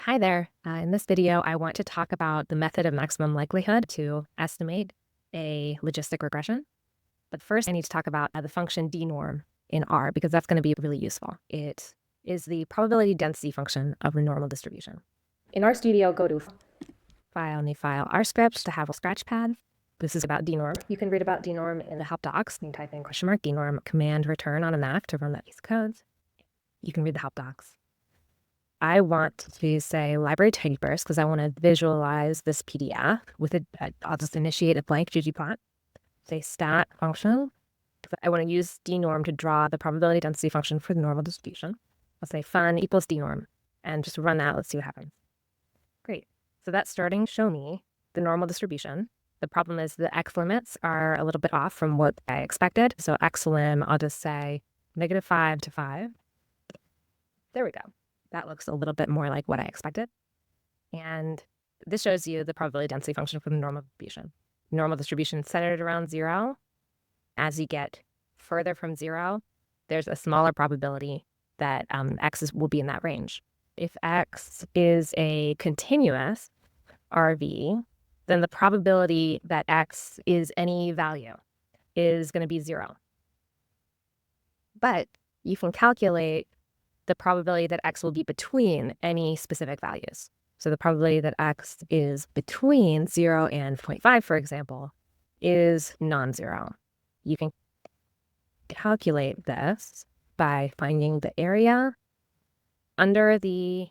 Hi there. In this video, I want to talk about the method of maximum likelihood to estimate a logistic regression. But first, I need to talk about the function dnorm in R because that's going to be really useful. It is the probability density function of a normal distribution. In RStudio, go to File, New File, RScript to have a scratchpad. This is about dnorm. You can read about dnorm in the help docs. You can type in $dnorm command return on a Mac to run that piece of code. You can read the help docs. I want to say library typers because I want to visualize this PDF with it. I'll just initiate a blank ggplot, say stat function. I want to use dnorm to draw the probability density function for the normal distribution. I'll say fun equals dnorm and just run that. Let's see what happens. Great. So that's starting to show me the normal distribution. The problem is the x limits are a little bit off from what I expected. So x lim, I'll just say -5 to 5. There we go. That looks a little bit more like what I expected. And this shows you the probability density function for the normal distribution. Normal distribution centered around 0. As you get further from 0, there's a smaller probability that x will be in that range. If x is a continuous RV, then the probability that x is any value is going to be 0. But you can calculate the probability that x will be between any specific values. So the probability that x is between 0 and 0.5, for example, is non-zero. You can calculate this by finding the area under the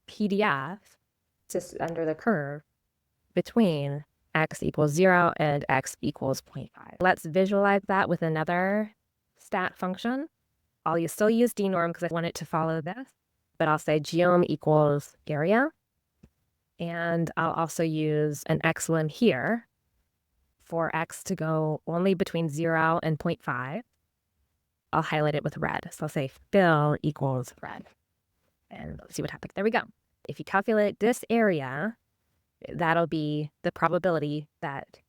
PDF, just under the curve, between x equals 0 and x equals 0.5. Let's visualize that with another stat function. I'll still use dnorm because I want it to follow this, but I'll say geom equals area. And I'll also use an x lim here for x to go only between 0 and 0.5. I'll highlight it with red. So I'll say fill equals red. And let's see what happens. There we go. If you calculate this area, that'll be the probability that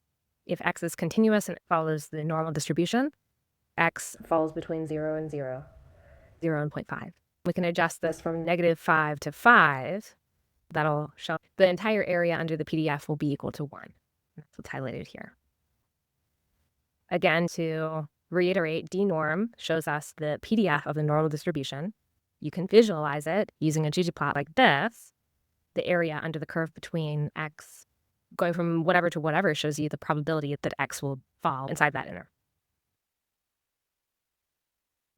if x is continuous and it follows the normal distribution, x falls between 0 and 0, 0 and 0.5. We can adjust this from -5 to 5. That'll show the entire area under the PDF will be equal to 1. That's what's highlighted here. Again, to reiterate, dnorm shows us the PDF of the normal distribution. You can visualize it using a ggplot like this. The area under the curve between x going from whatever to whatever shows you the probability that x will fall inside that inner.